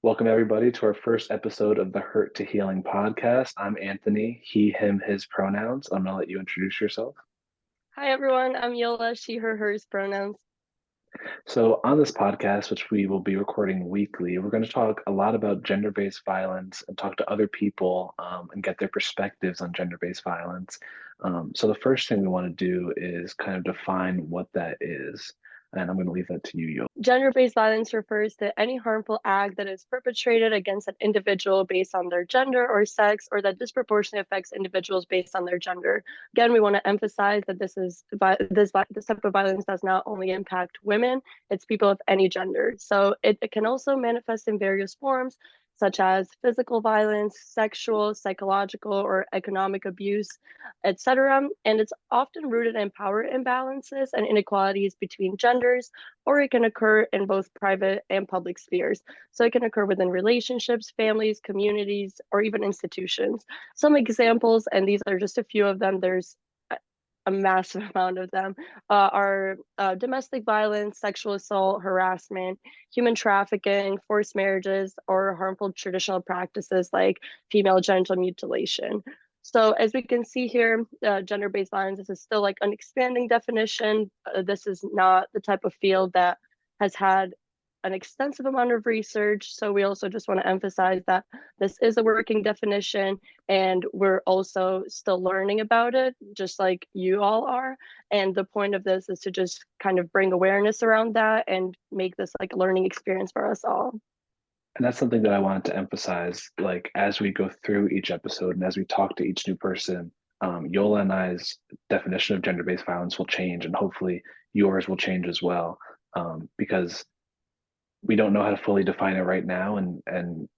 Welcome, everybody, to our first episode of the Hurt to Healing podcast. I'm Anthony, he, him, his pronouns. I'm going to let you introduce yourself. Hi everyone, I'm Yola, she, her, hers pronouns. So, on this podcast, which we will be recording weekly, we're going to talk a lot about gender based violence and talk to other people and get their perspectives on gender based violence. So, the first thing we want to do is kind of define what that is. And I'm going to leave that to you, Yola. Gender-based violence refers to any harmful act that is perpetrated against an individual based on their gender or sex, or that disproportionately affects individuals based on their gender. Again, we want to emphasize that this type of violence does not only impact women; it's people of any gender. So it can also manifest in various forms, such as physical violence, sexual, psychological, or economic abuse, etc. And it's often rooted in power imbalances and inequalities between genders, or it can occur in both private and public spheres. So it can occur within relationships, families, communities, or even institutions. Some examples, and these are just a few of them, there's a massive amount of them, are domestic violence, sexual assault, harassment, human trafficking, forced marriages, or harmful traditional practices like female genital mutilation. So as we can see here, gender-based violence, this is still like an expanding definition. This is not the type of field that has had an extensive amount of research. So we also just want to emphasize that this is a working definition and we're also still learning about it, just like you all are. And the point of this is to just kind of bring awareness around that and make this like a learning experience for us all. And that's something that I wanted to emphasize, like as we go through each episode and as we talk to each new person, Yola and I's definition of gender-based violence will change, and hopefully yours will change as well, because we don't know how to fully define it right now, and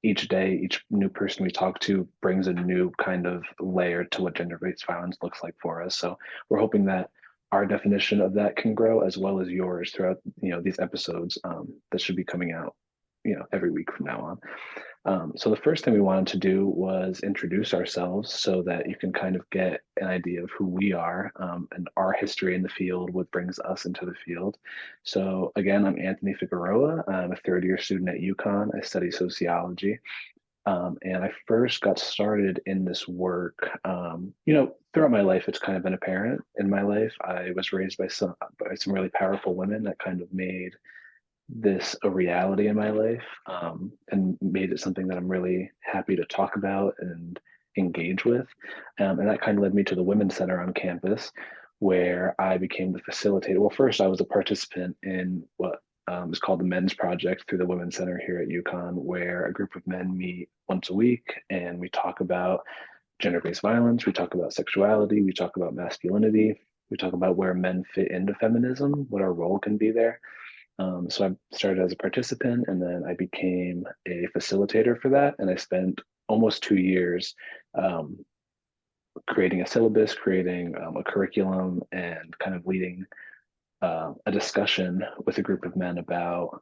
each day, each new person we talk to brings a new kind of layer to what gender-based violence looks like for us. So we're hoping that our definition of that can grow as well as yours throughout these episodes that should be coming out every week from now on. So the first thing we wanted to do was introduce ourselves so that you can kind of get an idea of who we are and our history in the field, what brings us into the field. So again, I'm Anthony Figueroa. I'm a third year student at UConn. I study sociology. And I first got started in this work, throughout my life, it's kind of been apparent in my life. I was raised by some really powerful women that kind of made this a reality in my life, and made it something that I'm really happy to talk about and engage with. And that kind of led me to the Women's Center on campus, where I became the facilitator. Well, first, I was a participant in what is called the Men's Project through the Women's Center here at UConn, where a group of men meet once a week and we talk about gender-based violence, we talk about sexuality, we talk about masculinity, we talk about where men fit into feminism, what our role can be there. So I started as a participant and then I became a facilitator for that. And I spent almost 2 years creating a syllabus, creating a curriculum, and kind of leading a discussion with a group of men about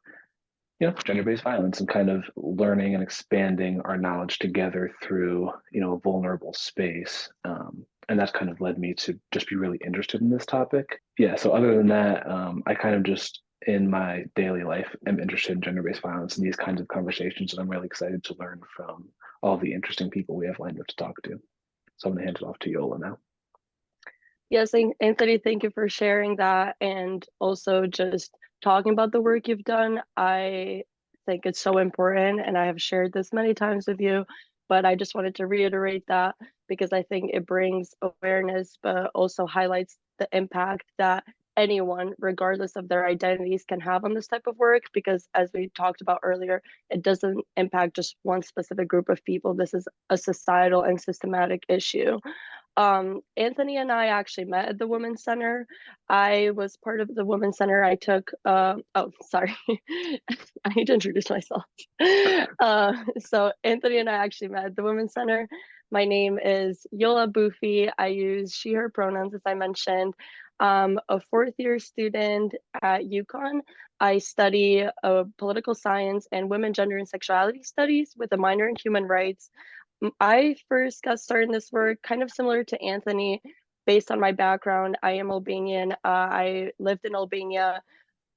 gender-based violence and kind of learning and expanding our knowledge together through a vulnerable space. And that kind of led me to just be really interested in this topic. Yeah, so other than that, I kind of just in my daily life am interested in gender-based violence and these kinds of conversations, and I'm really excited to learn from all the interesting people we have lined up to talk to. So I'm going to hand it off to Yola now. Yes, Anthony, thank you for sharing that and also just talking about the work you've done. I think it's so important, and I have shared this many times with you, but I just wanted to reiterate that because I think it brings awareness, but also highlights the impact that anyone, regardless of their identities, can have on this type of work. Because as we talked about earlier, it doesn't impact just one specific group of people. This is a societal and systematic issue. Anthony and I actually met at the Women's Center. I was part of the Women's Center. I took, oh, sorry, I need to introduce myself. So Anthony and I actually met at the Women's Center. My name is Yola Bufi. I use she, her pronouns, as I mentioned. A fourth year student at UConn. I study political science and women, gender, and sexuality studies with a minor in human rights. I first got started in this work kind of similar to Anthony based on my background. I am Albanian. I lived in Albania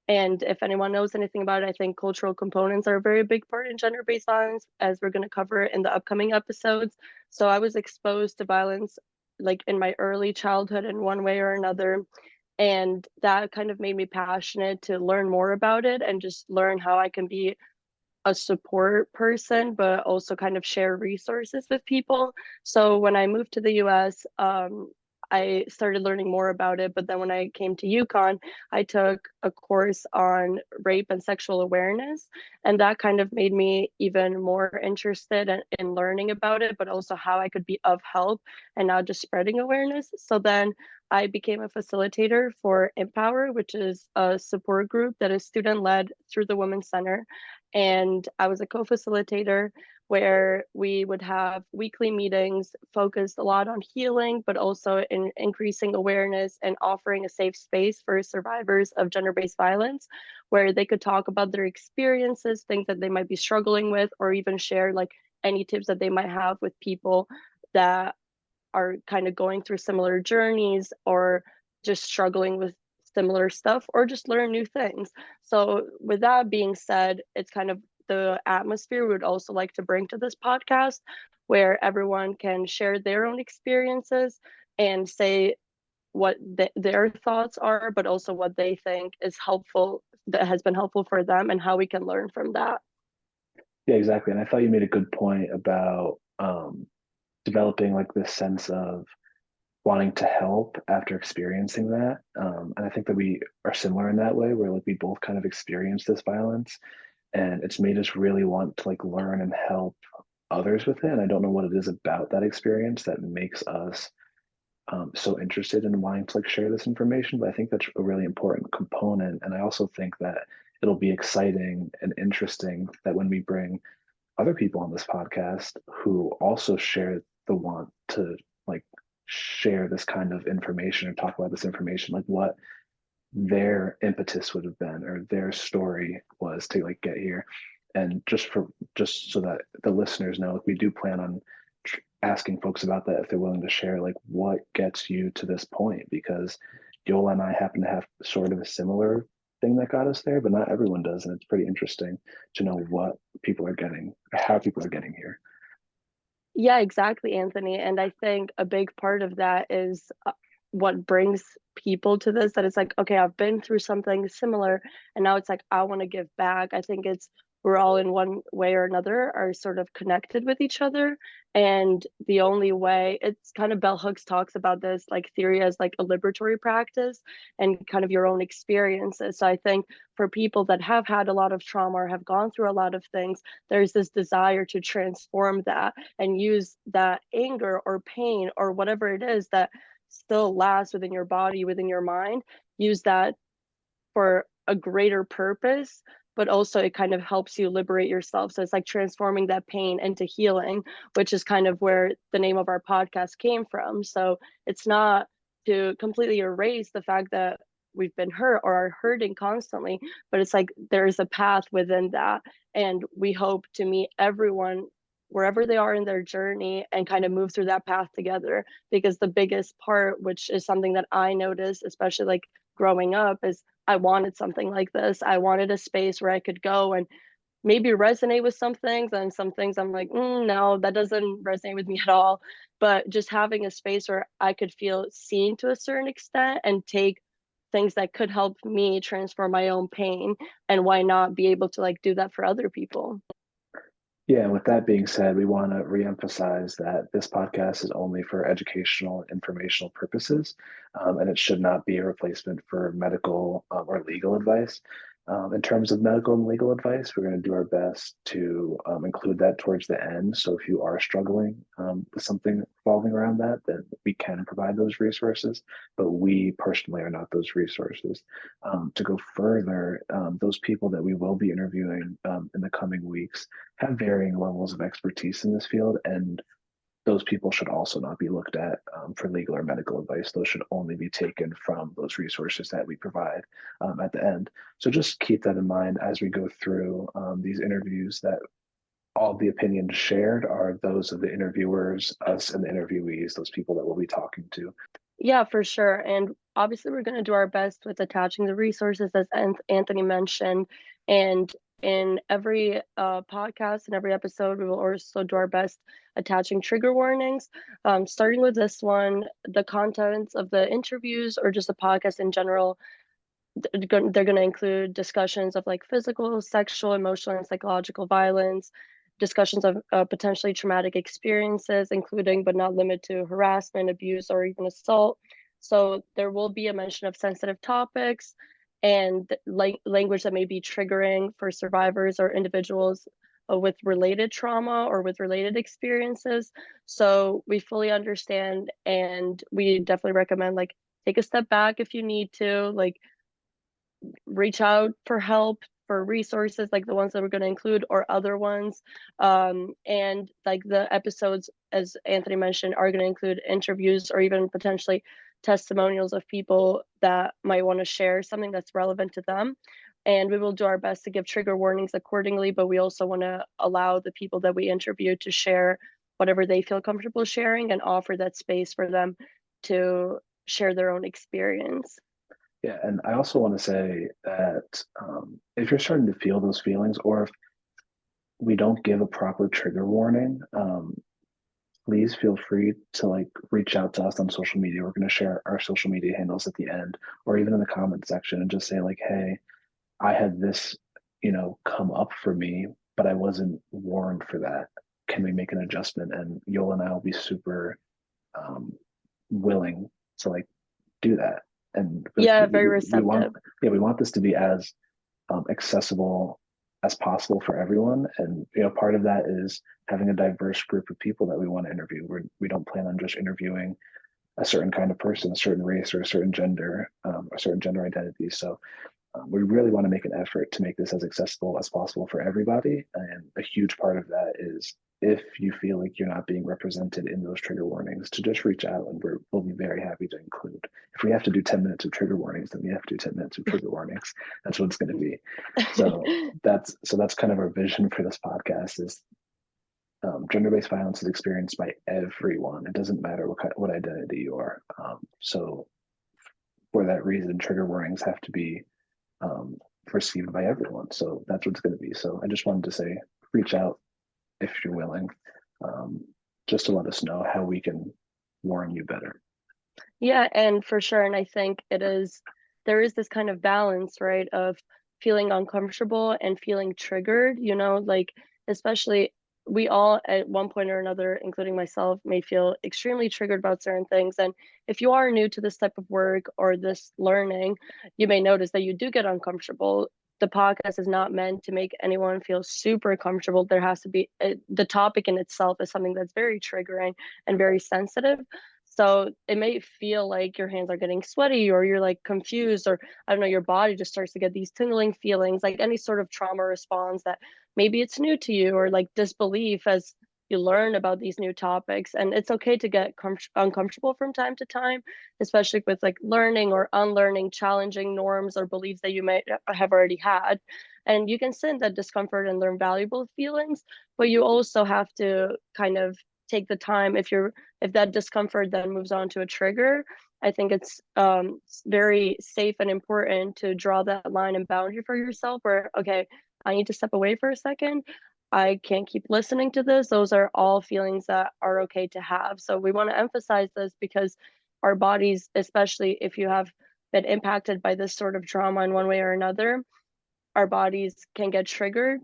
And if anyone knows anything about it, I think cultural components are a very big part in gender-based violence, as we're going to cover in the upcoming episodes. So I was exposed to violence like in my early childhood in one way or another. And that kind of made me passionate to learn more about it and just learn how I can be a support person, but also kind of share resources with people. So when I moved to the US, I started learning more about it. But then when I came to UConn, I took a course on rape and sexual awareness. And that kind of made me even more interested in learning about it, but also how I could be of help and not just spreading awareness. So then I became a facilitator for Empower, which is a support group that is student led through the Women's Center. And I was a co-facilitator where we would have weekly meetings focused a lot on healing, but also in increasing awareness and offering a safe space for survivors of gender-based violence, where they could talk about their experiences, things that they might be struggling with, or even share like any tips that they might have with people that are kind of going through similar journeys or just struggling with similar stuff or just learn new things. So, with that being said, it's kind of the atmosphere we would also like to bring to this podcast where everyone can share their own experiences and say what their thoughts are, but also what they think is helpful, that has been helpful for them, and how we can learn from that. Yeah, exactly. And I thought you made a good point about developing like this sense of wanting to help after experiencing that. And I think that we are similar in that way, where like we both kind of experienced this violence, and it's made us really want to like learn and help others with it. And I don't know what it is about that experience that makes us so interested in wanting to like share this information, but I think that's a really important component. And I also think that it'll be exciting and interesting that when we bring other people on this podcast who also share the want to like share this kind of information or talk about this information, like what their impetus would have been or their story was to like get here. And just so that the listeners know, like we do plan on asking folks about that if they're willing to share like what gets you to this point, because Yola and I happen to have sort of a similar thing that got us there, but not everyone does, and it's pretty interesting to know what people are getting, how people are getting here. Yeah, exactly, Anthony. And I think a big part of that is what brings people to this, that it's like, okay, I've been through something similar and now it's like, I want to give back. I think it's we're all in one way or another are sort of connected with each other. And the only way, it's kind of Bell Hooks talks about this like theory as like a liberatory practice and kind of your own experiences. So I think for people that have had a lot of trauma or have gone through a lot of things, there's this desire to transform that and use that anger or pain or whatever it is that still lasts within your body, within your mind, use that for a greater purpose, but also it kind of helps you liberate yourself. So it's like transforming that pain into healing, which is kind of where the name of our podcast came from. So it's not to completely erase the fact that we've been hurt or are hurting constantly, but it's like there is a path within that. And we hope to meet everyone wherever they are in their journey and kind of move through that path together. Because the biggest part, which is something that I noticed, especially like growing up, is I wanted something like this. I wanted a space where I could go and maybe resonate with some things, and some things I'm like, no, that doesn't resonate with me at all. But just having a space where I could feel seen to a certain extent and take things that could help me transform my own pain, and why not be able to like do that for other people. Yeah, and with that being said, we want to reemphasize that this podcast is only for educational and informational purposes, and it should not be a replacement for medical or legal advice. In terms of medical and legal advice, we're going to do our best to include that towards the end. So if you are struggling with something revolving around that, then we can provide those resources, but we personally are not those resources. To go further, those people that we will be interviewing in the coming weeks have varying levels of expertise in this field, and those people should also not be looked at for legal or medical advice. Those should only be taken from those resources that we provide at the end. So just keep that in mind as we go through these interviews, that all the opinions shared are those of the interviewers, us, and the interviewees, those people that we'll be talking to. Yeah, for sure. And obviously, we're going to do our best with attaching the resources, as Anthony mentioned. And in every podcast and every episode, we will also do our best attaching trigger warnings. Starting with this one, the contents of the interviews or just the podcast in general, they're going to include discussions of like physical, sexual, emotional, and psychological violence, discussions of potentially traumatic experiences, including but not limited to harassment, abuse, or even assault. So there will be a mention of sensitive topics and language that may be triggering for survivors or individuals with related trauma or with related experiences. So we fully understand, and we definitely recommend like take a step back if you need to, like reach out for help, for resources like the ones that we're going to include or other ones. And like the episodes, as Anthony mentioned, are going to include interviews or even potentially testimonials of people that might want to share something that's relevant to them. And we will do our best to give trigger warnings accordingly, but we also want to allow the people that we interview to share whatever they feel comfortable sharing and offer that space for them to share their own experience. Yeah, and I also want to say that if you're starting to feel those feelings, or if we don't give a proper trigger warning, please feel free to like reach out to us on social media. We're going to share our social media handles at the end, or even in the comment section, and just say like, "Hey, I had this, come up for me, but I wasn't warned for that. Can we make an adjustment?" And Yola and I will be super um, willing to like do that. And because Yeah, very we want, receptive. yeah, we want this to be as accessible as possible for everyone. And part of that is having a diverse group of people that we want to interview. We don't plan on just interviewing a certain kind of person, a certain race, or a certain gender, a certain gender identity. So we really want to make an effort to make this as accessible as possible for everybody. And a huge part of that is if you feel like you're not being represented in those trigger warnings, to just reach out and we'll be very happy to include. If we have to do 10 minutes of trigger warnings, then we have to do 10 minutes of trigger warnings. That's what it's going to be. So that's kind of our vision for this podcast is gender-based violence is experienced by everyone. It doesn't matter what identity you are. So for that reason, trigger warnings have to be received by everyone. So that's what it's going to be. So I just wanted to say, reach out if you're willing, um, just to let us know how we can warn you better. Yeah, and for sure. And I think there is this kind of balance, right, of feeling uncomfortable and feeling triggered, like, especially we all at one point or another, including myself, may feel extremely triggered about certain things. And if you are new to this type of work or this learning, you may notice that you do get uncomfortable. The podcast is not meant to make anyone feel super comfortable. There has to be the topic in itself is something that's very triggering and very sensitive. So it may feel like your hands are getting sweaty or you're like confused, or I don't know, your body just starts to get these tingling feelings, like any sort of trauma response that maybe it's new to you, or like disbelief as you learn about these new topics. And it's okay to get uncomfortable from time to time, especially with like learning or unlearning challenging norms or beliefs that you might have already had. And you can sit in that discomfort and learn valuable feelings, but you also have to kind of take the time if that discomfort then moves on to a trigger. I think it's very safe and important to draw that line and boundary for yourself where, okay, I need to step away for a second. I can't keep listening to this. Those are all feelings that are okay to have. So we want to emphasize this because our bodies, especially if you have been impacted by this sort of trauma in one way or another, our bodies can get triggered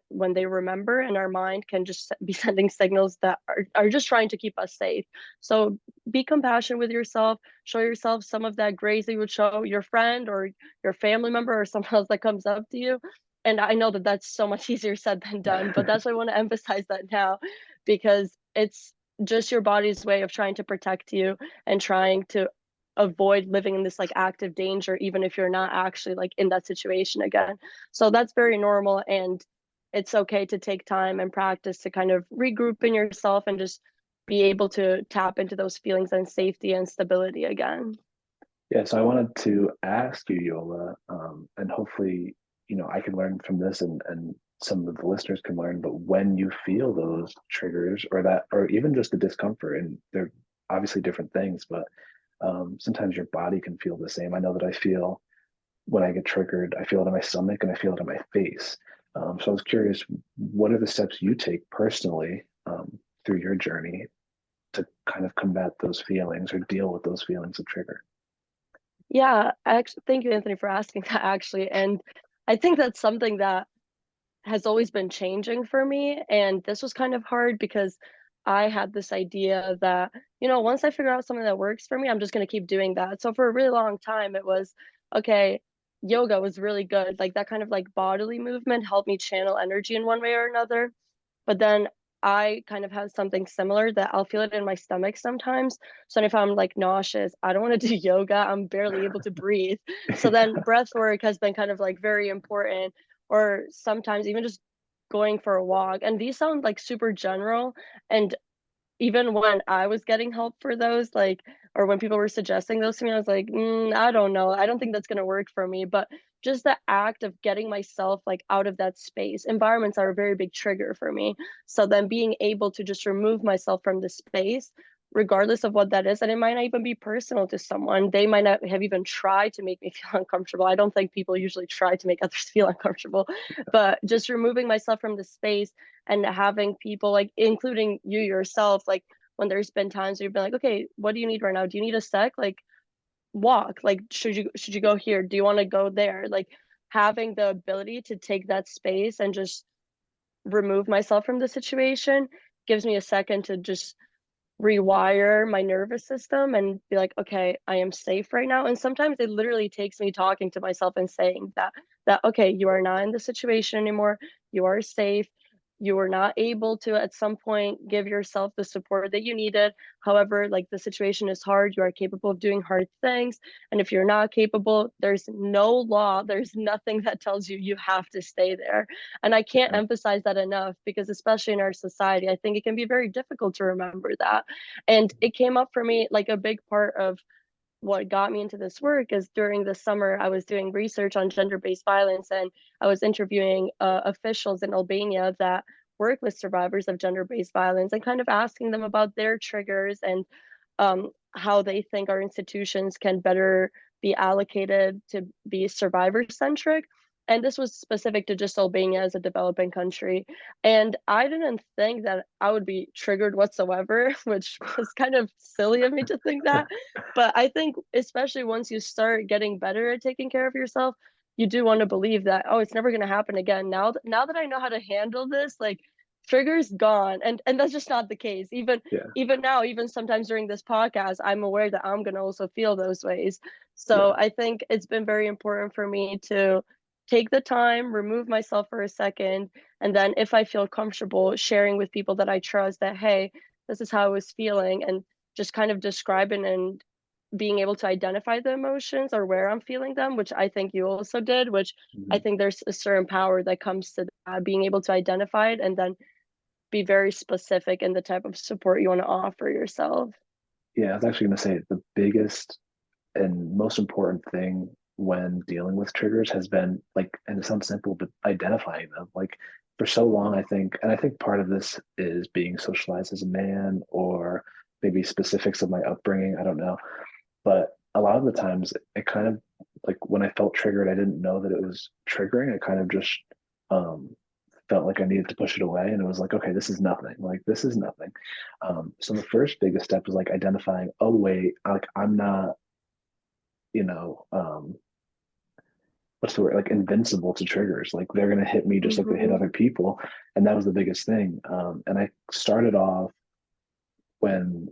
when they remember, and our mind can just be sending signals that are just trying to keep us safe. So be compassionate with yourself, show yourself some of that grace that you would show your friend or your family member or someone else that comes up to you. And I know that that's so much easier said than done, but that's why I want to emphasize that now, because it's just your body's way of trying to protect you and trying to avoid living in this like active danger, even if you're not actually like in that situation again. So that's very normal, and it's okay to take time and practice to kind of regroup in yourself and just be able to tap into those feelings and safety and stability again. Yeah, so I wanted to ask you, Yola, and hopefully, I can learn from this and some of the listeners can learn, but when you feel those triggers or even just the discomfort, and they're obviously different things, but Sometimes your body can feel the same. I know that I feel when I get triggered, I feel it in my stomach and I feel it in my face. So I was curious, what are the steps you take personally through your journey to kind of combat those feelings or deal with those feelings of trigger? Yeah, actually, thank you, Anthony, for asking that actually. And I think that's something that has always been changing for me. And this was kind of hard because I had this idea that, once I figure out something that works for me, I'm just going to keep doing that. So for a really long time, it was okay, yoga was really good. Like that kind of like bodily movement helped me channel energy in one way or another. But then I kind of have something similar that I'll feel it in my stomach sometimes. So if I'm like nauseous, I don't want to do yoga. I'm barely able to breathe. So then breath work has been kind of like very important, or sometimes even just going for a walk. And these sound like super general. And even when I was getting help for those, like, or when people were suggesting those to me, I was like, I don't know. I don't think that's going to work for me. But just the act of getting myself like out of that space, environments are a very big trigger for me. So then being able to just remove myself from the space, regardless of what that is, and it might not even be personal to someone. They might not have even tried to make me feel uncomfortable. I don't think people usually try to make others feel uncomfortable, but just removing myself from the space and having people like including you yourself, like when there's been times where you've been like, okay, what do you need right now? Do you need a sec? Like walk. Like should you go here? Do you want to go there? Like having the ability to take that space and just remove myself from the situation gives me a second to just rewire my nervous system and be like, okay, I am safe right now. And sometimes it literally takes me talking to myself and saying that okay, you are not in the situation anymore. You are safe. You were not able to at some point give yourself the support that you needed. However, like the situation is hard. You are capable of doing hard things. And if you're not capable, there's no law, there's nothing that tells you you have to stay there. And I can't Yeah. emphasize that enough because, especially in our society, I think it can be very difficult to remember that. And it came up for me like a big part of what got me into this work is during the summer, I was doing research on gender based violence and I was interviewing officials in Albania that work with survivors of gender based violence and kind of asking them about their triggers and how they think our institutions can better be allocated to be survivor centric. And this was specific to just Albania as a developing country. And I didn't think that I would be triggered whatsoever, which was kind of silly of me to think that. But I think, especially once you start getting better at taking care of yourself, you do want to believe that, oh, it's never going to happen again. Now that I know how to handle this, like triggers gone. And that's just not the case. Yeah. Even now, even sometimes during this podcast, I'm aware that I'm going to also feel those ways. Yeah. So I think it's been very important for me to take the time, remove myself for a second, and then if I feel comfortable sharing with people that I trust that, hey, this is how I was feeling, and just kind of describing and being able to identify the emotions or where I'm feeling them, which I think you also did, which I Mhm. think there's a certain power that comes to that, being able to identify it and then be very specific in the type of support you want to offer yourself. Yeah, I was actually going to say the biggest and most important thing when dealing with triggers has been like, and it sounds simple, but identifying them. Like for so long, I think, and I think part of this is being socialized as a man or maybe specifics of my upbringing. I don't know. But a lot of the times it kind of like when I felt triggered, I didn't know that it was triggering. I kind of just um, felt like I needed to push it away. And it was like, okay, this is nothing. Like, this is nothing. So the first biggest step was like identifying, oh, wait, like I'm not, you know, what's the word, like invincible to triggers. Like they're going to hit me just like they hit Mm-hmm. other people. And that was the biggest thing. And I started off when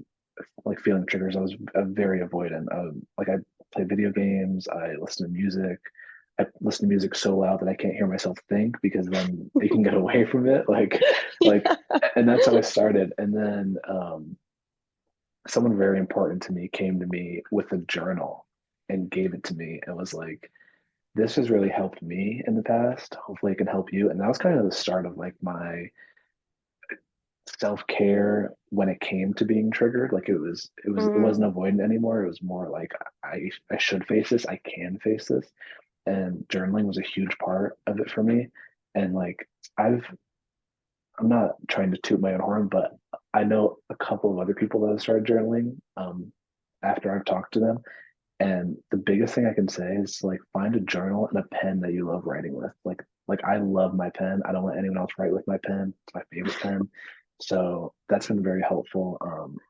like feeling triggers, I was very avoidant. Like I play video games, I listen to music. I listen to music so loud that I can't hear myself think because then they can get away from it. Like, Yeah. and that's how I started. And then someone very important to me came to me with a journal and gave it to me and was like, "This has really helped me in the past. Hopefully, it can help you." And that was kind of the start of like my self-care when it came to being triggered. Like it Mm-hmm. wasn't avoidant anymore. It was more like I should face this, I can face this. And journaling was a huge part of it for me. And like I've I'm not trying to toot my own horn, but I know a couple of other people that have started journaling. after I've talked to them. And the biggest thing I can say is like find a journal and a pen that you love writing with. Like I love my pen. I don't let anyone else write with my pen. It's my favorite pen. So that's been very helpful.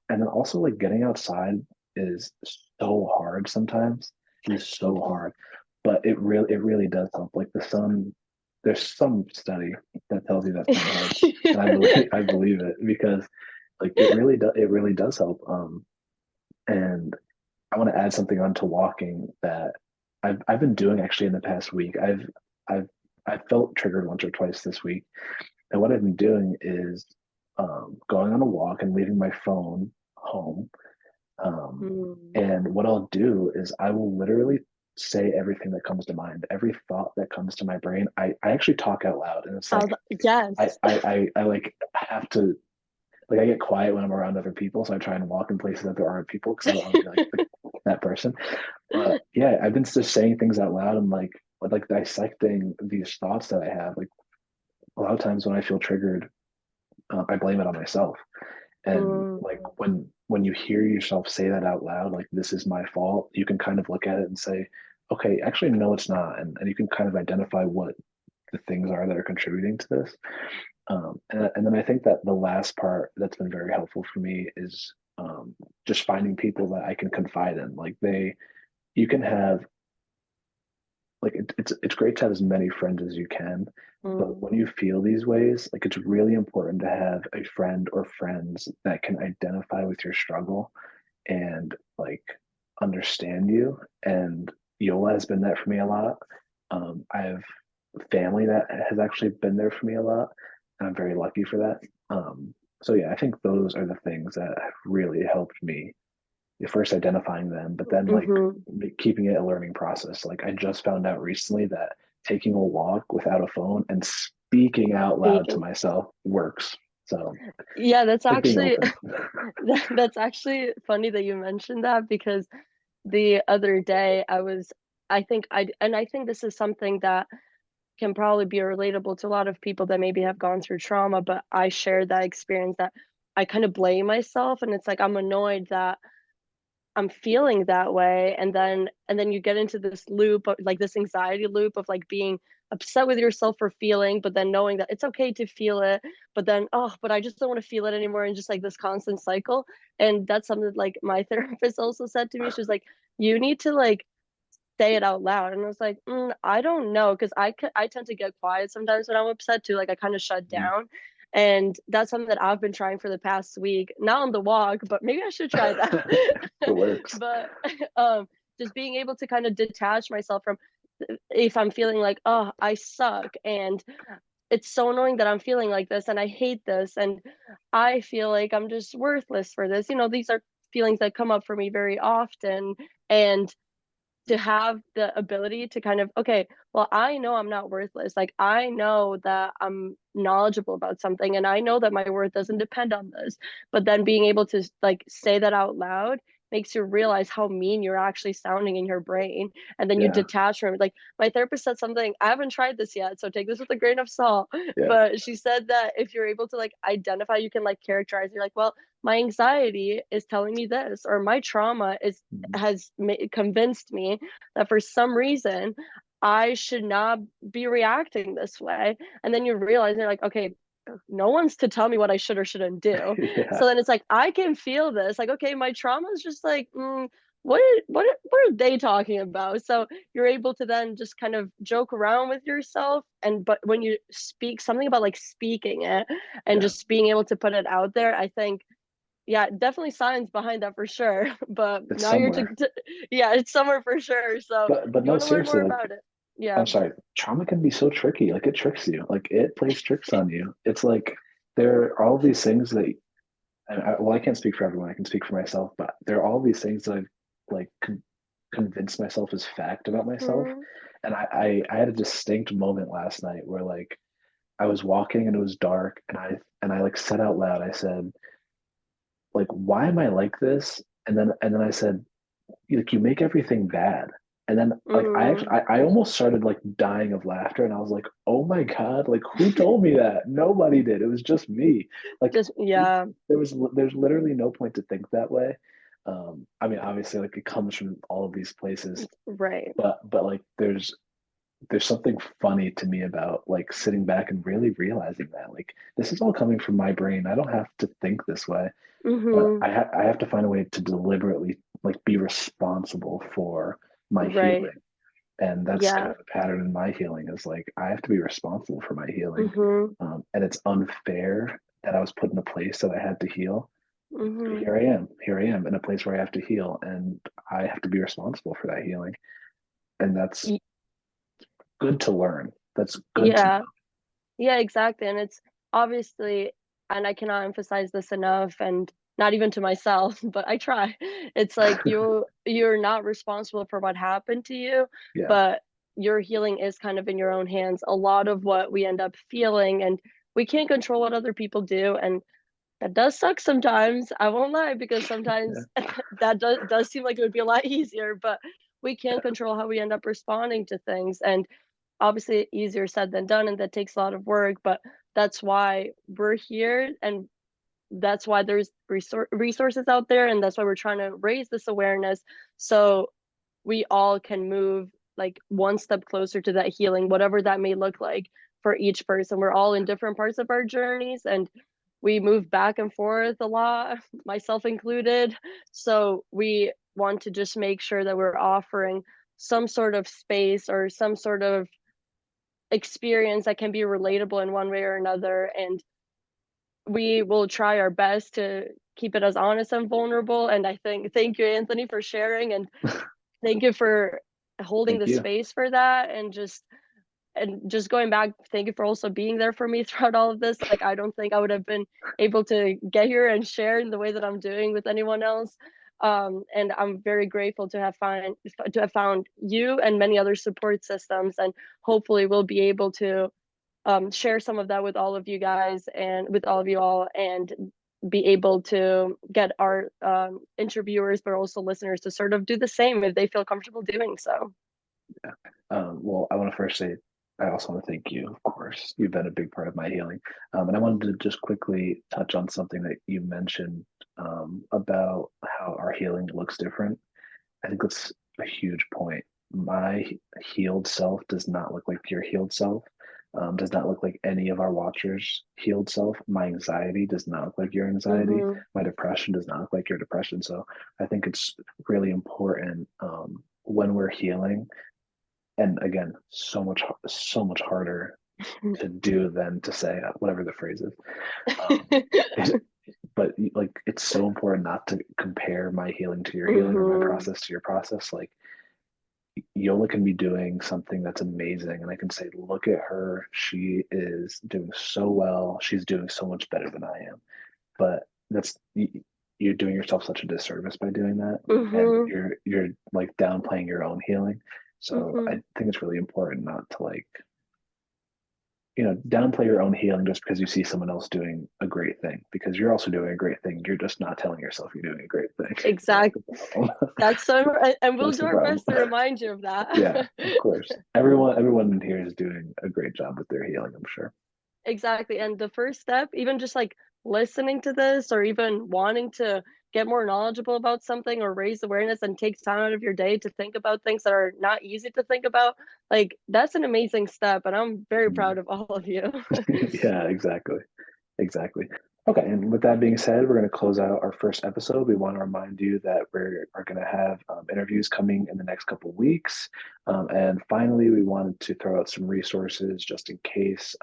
And then also like getting outside is so hard sometimes. It is so Mhm. hard. But it really does help. Like the sun, there's some study that tells you that sun helps. And I believe it because like it really does help. And I want to add something onto walking that I've been doing actually in the past week. I've I've felt triggered once or twice this week, and what I've been doing is going on a walk and leaving my phone home. Um, Mm. and what I'll do is I will literally say everything that comes to mind, every thought that comes to my brain. I actually talk out loud, and it's like I Yes. I I, I like have to like I get quiet when I'm around other people, so I try and walk in places that there aren't people because I don't want to be that person. But yeah, I've been just saying things out loud and like dissecting these thoughts that I have. Like a lot of times when I feel triggered, I blame it on myself. And Mm. like when you hear yourself say that out loud, like this is my fault, you can kind of look at it and say, okay, actually no, it's not, and you can kind of identify what the things are that are contributing to this. And then I think that the last part that's been very helpful for me is just finding people that I can confide in. Like you can have like it's great to have as many friends as you can, but Mm. when you feel these ways, like it's really important to have a friend or friends that can identify with your struggle and like understand you. And Yola has been that for me a lot. I have family that has actually been there for me a lot, and I'm very lucky for that. So yeah, I think those are the things that have really helped me, first identifying them, but then like Hmm. keeping it a learning process. Like I just found out recently that taking a walk without a phone and speaking out loud to Speaking. myself works. So Yeah, that's like being actually open. that's actually funny that you mentioned that because the other day I think this is something that can probably be relatable to a lot of people that maybe have gone through trauma, but I shared that experience that I kind of blame myself and it's like I'm annoyed that I'm feeling that way and then you get into this loop of like this anxiety loop of like being upset with yourself for feeling but then knowing that it's okay to feel it but then but I just don't want to feel it anymore and just like this constant cycle and that's something that, like my therapist also said to me she was like you need to like say it out loud and I was like I don't know because I tend to get quiet sometimes when I'm upset too like I kind of shut down and that's something that I've been trying for the past week not on the walk but maybe I should try that It works. but um just being able to kind of detach myself from if I'm feeling like oh I suck and it's so annoying that I'm feeling like this and I hate this and I feel like I'm just worthless for this these are feelings that come up for me very often and to have the ability to kind of okay well I know I'm not worthless like I know that I'm knowledgeable about something and I know that my worth doesn't depend on this but then being able to like say that out loud makes you realize how mean you're actually sounding in your brain and then you Yeah. detach from it like my therapist said something I haven't tried this yet so take this with a grain of salt Yeah. but she said that if you're able to like identify you can like characterize you're like well my anxiety is telling me this or my trauma is Mhm. has convinced me that for some reason I should not be reacting this way. And then you realize you're like, okay, no one's to tell me what I should or shouldn't do. So Yeah. then it's like I can feel this. Like, okay, my trauma is just like, what are they talking about? So you're able to then just kind of joke around with yourself. And but when you speak something about like speaking it and Yeah. just being able to put it out there, I think yeah, definitely science behind that for sure. But It's now you're somewhere. yeah, it's somewhere for sure. So But if you no, want to learn more seriously, like about it, yeah. I'm sorry, trauma can be so tricky. Like it tricks you. Like it plays tricks on you. It's like there are all these things that well, I can't speak for everyone. I can speak for myself, but there are all these things that I've like convinced myself is fact about myself. Mm, And I had a distinct moment last night where like I was walking and it was dark and I like said out loud, I said, like, why am I like this? And then I said, like you make everything bad. And then like I actually mm, I almost started like dying of laughter and I was like, oh my God, like who told me that? Nobody did. It was just me. Like just yeah. there's literally no point to think that way. I mean, obviously, like it comes from all of these places, Right. but like there's something funny to me about like sitting back and really realizing that like this is all coming from my brain. I don't have to think this way, but Mm-hmm. I have to find a way to deliberately like be responsible for my Right. healing. And that's kind Yeah. of a pattern in my healing is like I have to be responsible for my healing. Mm-hmm. And it's unfair that I was put in a place that I had to heal. But Mm-hmm. here I am in a place where I have to heal, and I have to be responsible for that healing. And that's good to learn. That's good to Yeah. know. Yeah, exactly. And it's obviously, and I cannot emphasize this enough, and not even to myself, but I try. It's like you're not responsible for what happened to you, Yeah, but your healing is kind of in your own hands. A lot of what we end up feeling, and we can't control what other people do, and that does suck sometimes. I won't lie, because yeah, sometimes that does seem like it would be a lot easier, but we can't control how we end up responding to things. And obviously easier said than done, and that takes a lot of work, but that's why we're here, and that's why there's resources out there, and that's why we're trying to raise this awareness, so we all can move like one step closer to that healing, whatever that may look like for each person. We're all in different parts of our journeys, and we move back and forth a lot, myself included. So we want to just make sure that we're offering some sort of space or some sort of experience that can be relatable in one way or another. And we will try our best to keep it as honest and vulnerable. And I think, thank you, Anthony, for sharing. And thank you for holding thank the you. space for that. And just going back, thank you for also being there for me throughout all of this. Like, I don't think I would have been able to get here and share in the way that I'm doing with anyone else. And I'm very grateful to have found you and many other support systems, and hopefully we'll be able to share some of that with all of you guys and with all of you all, and be able to get our interviewers, but also listeners, to sort of do the same if they feel comfortable doing so. Well, I want to first say, I also want to thank you, of course. You've been a big part of my healing. And I wanted to just quickly touch on something that you mentioned about how our healing looks different. I think that's a huge point. My healed self does not look like your healed self, does not look like any of our watchers' healed self. My anxiety does not look like your anxiety. Mm-hmm. My depression does not look like your depression. So I think it's really important when we're healing, and again, so much harder to do than to say, whatever the phrase is. Um, but like it's so important not to compare my healing to your healing or my Mm-hmm. process to your process. Like Yola can be doing something that's amazing, and I can say, look at her, she is doing so well, she's doing so much better than I am. But that's you're doing yourself such a disservice by doing that, and Mm-hmm. you're like downplaying your own healing. So I Mm-hmm. think it's really important not to like, downplay your own healing just because you see someone else doing a great thing, because you're also doing a great thing. You're just not telling yourself you're doing a great thing. That's Exactly. the problem. That's so, and we'll That's do the our problem. best to remind you of Yeah, that. of course. Everyone in here is doing a great job with their healing, I'm sure. Exactly. And the first step, even just like listening to this, or even wanting to get more knowledgeable about something or raise awareness and take time out of your day to think about things that are not easy to think about, like that's an amazing step. And I'm very Mm. proud of all of you. Yeah, exactly. Exactly. Okay, and with that being said, we're going to close out our first episode. We want to remind you that we are going to have interviews coming in the next couple of weeks. And finally, we wanted to throw out some resources just in case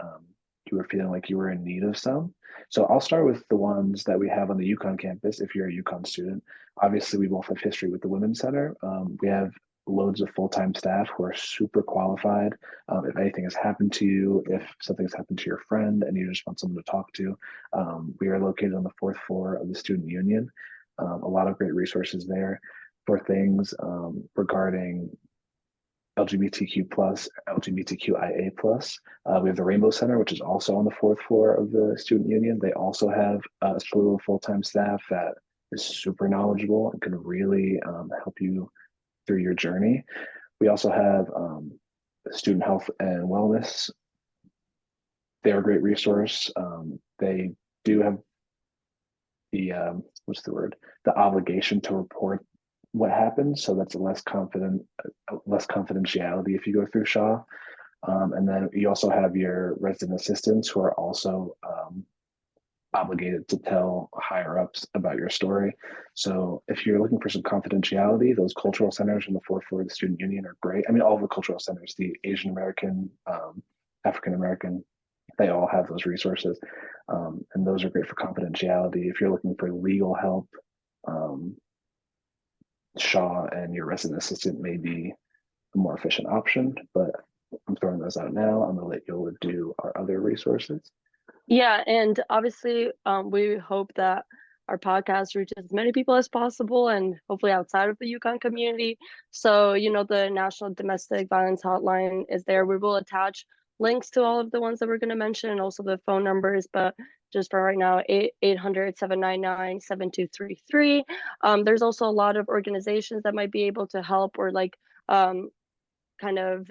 you were feeling like you were in need of some. So I'll start with the ones that we have on the Yukon campus if you're a Yukon student. Obviously, we both have history with the Women's Center. We have loads of full-time staff who are super qualified. If anything has happened to you, if something's happened to your friend and you just want someone to talk to, we are located on the fourth floor of the Student Union. A lot of great resources there for things regarding LGBTQ plus, LGBTQIA plus. We have the Rainbow Center, which is also on the fourth floor of the Student Union. They also have a slew of full-time staff that is super knowledgeable and can really help you through your journey. We also have student health and wellness. They're a great resource. They do have what's the word, the obligation to report what happened, so that's less confidentiality if you go through Shaw. And then you also have your resident assistants who are also obligated to tell higher ups about your story. So if you're looking for some confidentiality, those cultural centers on the fourth floor of the student union are great. I mean, all the cultural centers, the Asian American, African American, they all have those resources. And those are great for confidentiality. If you're looking for legal help, um, Shaw and your resident assistant may be a more efficient option, but I'm throwing those out now. I'm going to let Yola do our other resources. Yeah, and obviously, we hope that our podcast reaches as many people as possible and hopefully outside of the Yukon community. So, the National Domestic Violence Hotline is there. We will attach links to all of the ones that we're going to mention and also the phone numbers, but just for right now, 800-799-7233. There's also a lot of organizations that might be able to help or kind of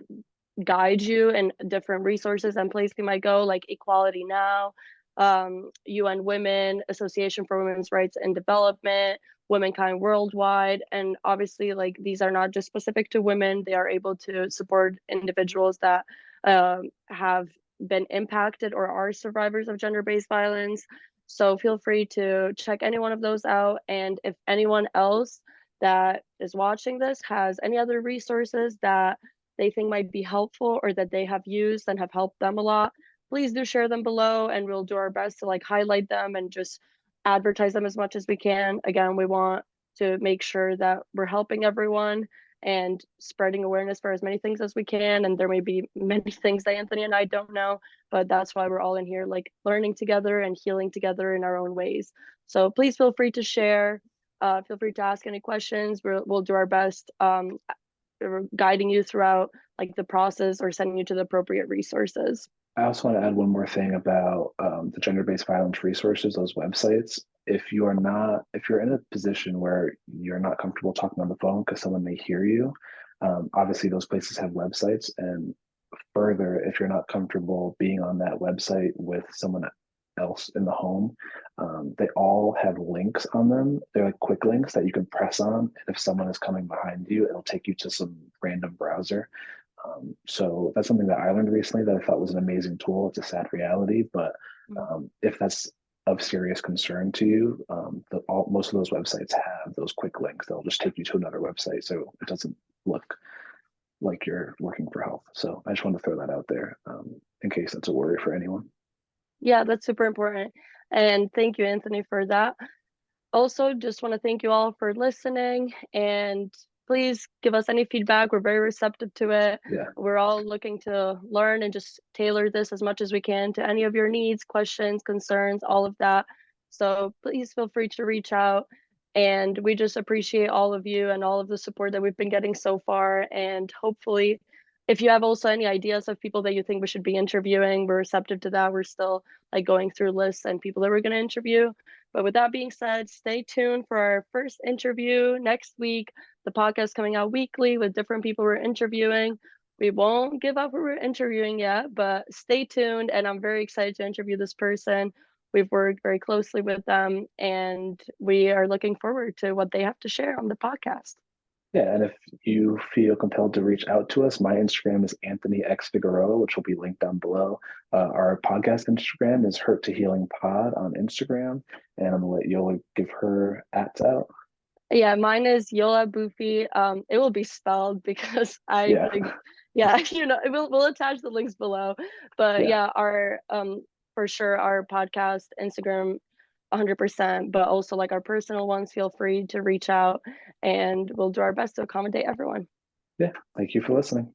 guide you in different resources and places you might go, like Equality Now, UN Women, Association for Women's Rights and Development, Womankind Worldwide. And obviously, like, these are not just specific to women, they are able to support individuals that have been impacted or are survivors of gender-based violence. So feel free to check any one of those out. And if anyone else that is watching this has any other resources that they think might be helpful or that they have used and have helped them a lot, please do share them below and we'll do our best to highlight them and just advertise them as much as we can. Again, we want to make sure that we're helping everyone and spreading awareness for as many things as we can. And there may be many things that Anthony and I don't know, but that's why we're all in here learning together and healing together in our own ways. So please feel free to share. Feel free to ask any questions. We'll do our best guiding you throughout the process or sending you to the appropriate resources. I also want to add one more thing about the gender-based violence resources, those websites. If you're in a position where you're not comfortable talking on the phone because someone may hear you, obviously those places have websites. And further, if you're not comfortable being on that website with someone else in the home, they all have links on them. They're like quick links that you can press on. And if someone is coming behind you, it'll take you to some random browser. So that's something that I learned recently that I thought was an amazing tool. It's a sad reality, but if that's of serious concern to you, most of those websites have those quick links. They'll just take you to another website, so it doesn't look like you're looking for help. So I just want to throw that out there in case that's a worry for anyone. Yeah, that's super important. And thank you, Anthony, for that. Also, just want to thank you all for listening, and please give us any feedback. We're very receptive to it. Yeah. We're all looking to learn and just tailor this as much as we can to any of your needs, questions, concerns, all of that. So please feel free to reach out. And we just appreciate all of you and all of the support that we've been getting so far. And hopefully, if you have also any ideas of people that you think we should be interviewing, we're receptive to that. We're still going through lists and people that we're going to interview. But with that being said, stay tuned for our first interview next week. The podcast coming out weekly with different people we're interviewing. We won't give up who we're interviewing yet, but stay tuned. And I'm very excited to interview this person. We've worked very closely with them, and we are looking forward to what they have to share on the podcast. Yeah, and if you feel compelled to reach out to us, my Instagram is Anthony X Figueroa, which will be linked down below. Our podcast Instagram is Hurt to Healing Pod on Instagram, and I'm gonna let Yola give her ats out. Yeah, mine is Yola Boofy. It will be spelled because I think, yeah, we'll attach the links below. But yeah, our for sure our podcast Instagram 100%, but also our personal ones, feel free to reach out and we'll do our best to accommodate everyone. Yeah, thank you for listening.